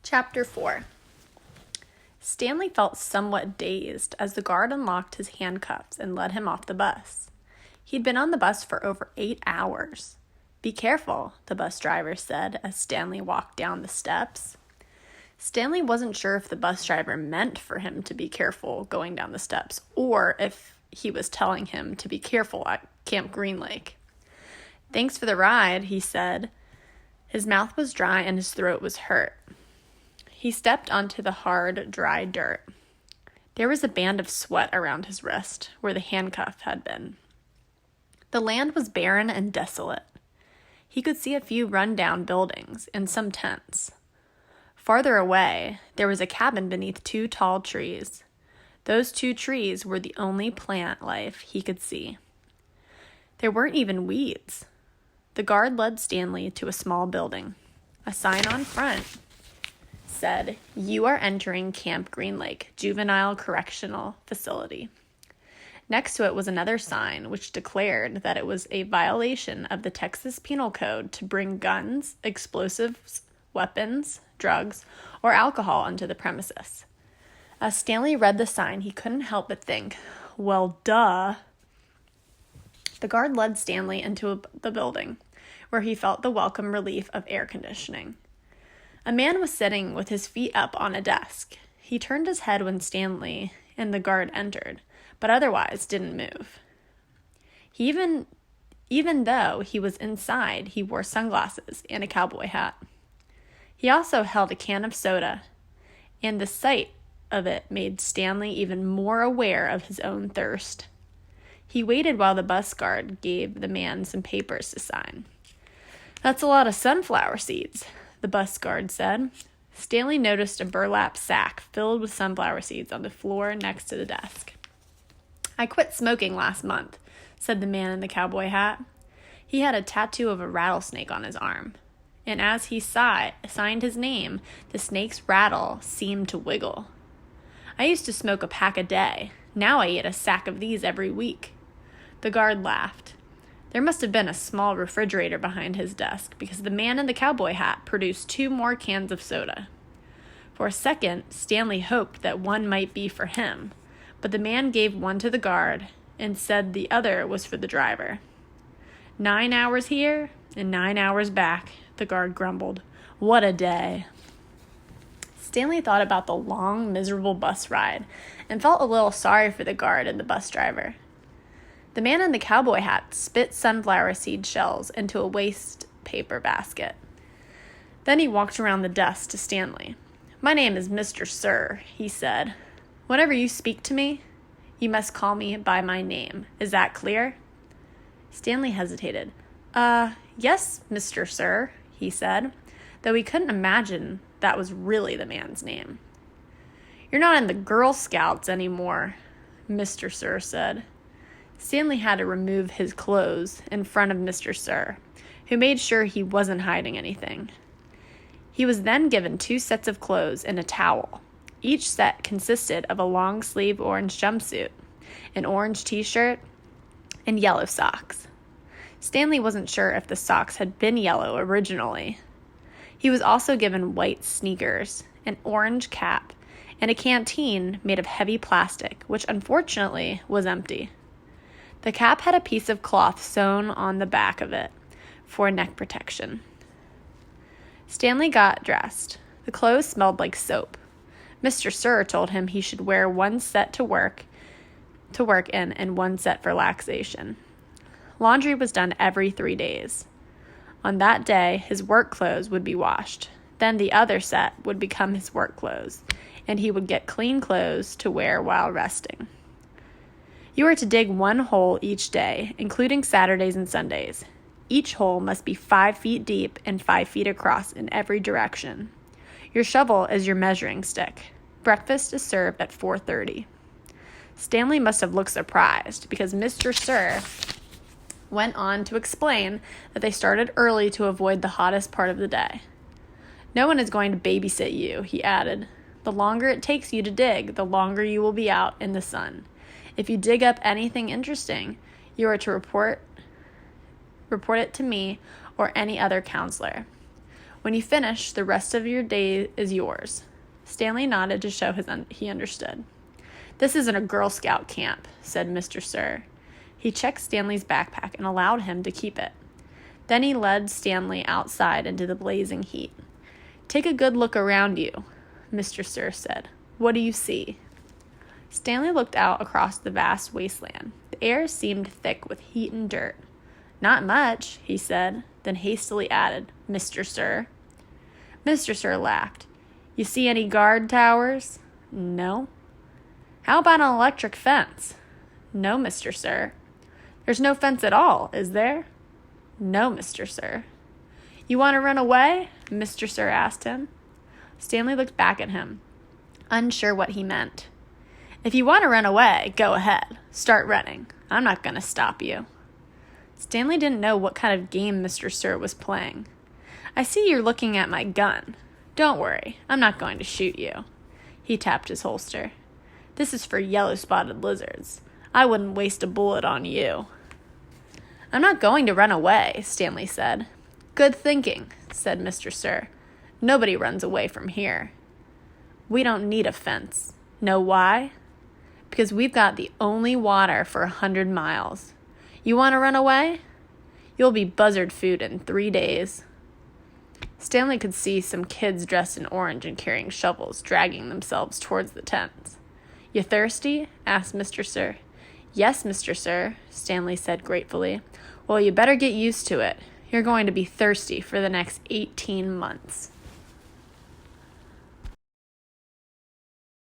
Chapter 4. Stanley felt somewhat dazed as the guard unlocked his handcuffs and led him off the bus. He'd been on the bus for over 8 hours. "Be careful," the bus driver said as Stanley walked down the steps. Stanley wasn't sure if the bus driver meant for him to be careful going down the steps or if he was telling him to be careful at Camp Green Lake. "Thanks for the ride," he said. His mouth was dry and his throat was hurt. He stepped onto the hard, dry dirt. There was a band of sweat around his wrist, where the handcuff had been. The land was barren and desolate. He could see a few run-down buildings and some tents. Farther away, there was a cabin beneath 2 tall trees. Those 2 trees were the only plant life he could see. There weren't even weeds. The guard led Stanley to a small building. A sign on front said, "You are entering Camp Green Lake Juvenile Correctional Facility." Next to it was another sign which declared that it was a violation of the Texas Penal Code to bring guns, explosives, weapons, drugs, or alcohol onto the premises. As Stanley read the sign, he couldn't help but think, well, duh. The guard led Stanley into the building, where he felt the welcome relief of air conditioning. A man was sitting with his feet up on a desk. He turned his head when Stanley and the guard entered, but otherwise didn't move. Even though he was inside, he wore sunglasses and a cowboy hat. He also held a can of soda, and the sight of it made Stanley even more aware of his own thirst. He waited while the bus guard gave the man some papers to sign. "That's a lot of sunflower seeds," the bus guard said. Stanley noticed a burlap sack filled with sunflower seeds on the floor next to the desk. "I quit smoking last month," said the man in the cowboy hat. He had a tattoo of a rattlesnake on his arm, and as he signed his name, the snake's rattle seemed to wiggle. "I used to smoke a pack a day. Now I eat a sack of these every week." The guard laughed. There must have been a small refrigerator behind his desk because the man in the cowboy hat produced 2 more cans of soda. For a second, Stanley hoped that one might be for him, but the man gave one to the guard and said the other was for the driver. 9 hours here and 9 hours back, the guard grumbled. What a day. Stanley thought about the long, miserable bus ride and felt a little sorry for the guard and the bus driver. The man in the cowboy hat spit sunflower seed shells into a waste paper basket. Then he walked around the desk to Stanley. "My name is Mr. Sir," he said. "Whenever you speak to me, you must call me by my name. Is that clear?" Stanley hesitated. Yes, Mr. Sir," he said, though he couldn't imagine that was really the man's name. "You're not in the Girl Scouts anymore," Mr. Sir said. Stanley had to remove his clothes in front of Mr. Sir, who made sure he wasn't hiding anything. He was then given 2 sets of clothes and a towel. Each set consisted of a long-sleeve orange jumpsuit, an orange t-shirt, and yellow socks. Stanley wasn't sure if the socks had been yellow originally. He was also given white sneakers, an orange cap, and a canteen made of heavy plastic, which unfortunately was empty. The cap had a piece of cloth sewn on the back of it for neck protection. Stanley got dressed. The clothes smelled like soap. Mr. Sir told him he should wear 1 set to work in and 1 set for relaxation. Laundry was done every 3 days. On that day, his work clothes would be washed. Then the other set would become his work clothes, and he would get clean clothes to wear while resting. You are to dig 1 hole each day, including Saturdays and Sundays. Each hole must be 5 feet deep and 5 feet across in every direction. Your shovel is your measuring stick. Breakfast is served at 4:30. Stanley must have looked surprised because Mr. Sir went on to explain that they started early to avoid the hottest part of the day. "No one is going to babysit you," he added. "The longer it takes you to dig, the longer you will be out in the sun. If you dig up anything interesting, you are to report it to me or any other counselor. When you finish, the rest of your day is yours. Stanley nodded to show he understood. This isn't a Girl Scout camp, said Mr. Sir. He checked Stanley's backpack and allowed him to keep it. Then he led Stanley outside into the blazing heat. Take a good look around you, Mr. Sir said. What do you see? Stanley looked out across the vast wasteland. The air seemed thick with heat and dirt. Not much, he said, then hastily added, Mr. Sir. Mr. Sir laughed. You see any guard towers? No. How about an electric fence? No, Mr. Sir. There's no fence at all, is there? No, Mr. Sir. You want to run away? Mr. Sir asked him. Stanley looked back at him, unsure what he meant. If you want to run away, go ahead. Start running. I'm not going to stop you. Stanley didn't know what kind of game Mr. Sir was playing. I see you're looking at my gun. Don't worry, I'm not going to shoot you. He tapped his holster. This is for yellow-spotted lizards. I wouldn't waste a bullet on you. I'm not going to run away, Stanley said. Good thinking, said Mr. Sir. Nobody runs away from here. We don't need a fence. Know why? Because we've got the only water for 100 miles. You want to run away? You'll be buzzard food in 3 days. Stanley could see some kids dressed in orange and carrying shovels dragging themselves towards the tents. You thirsty? Asked Mr. Sir. Yes, Mr. Sir, Stanley said gratefully. Well, you better get used to it. You're going to be thirsty for the next 18 months.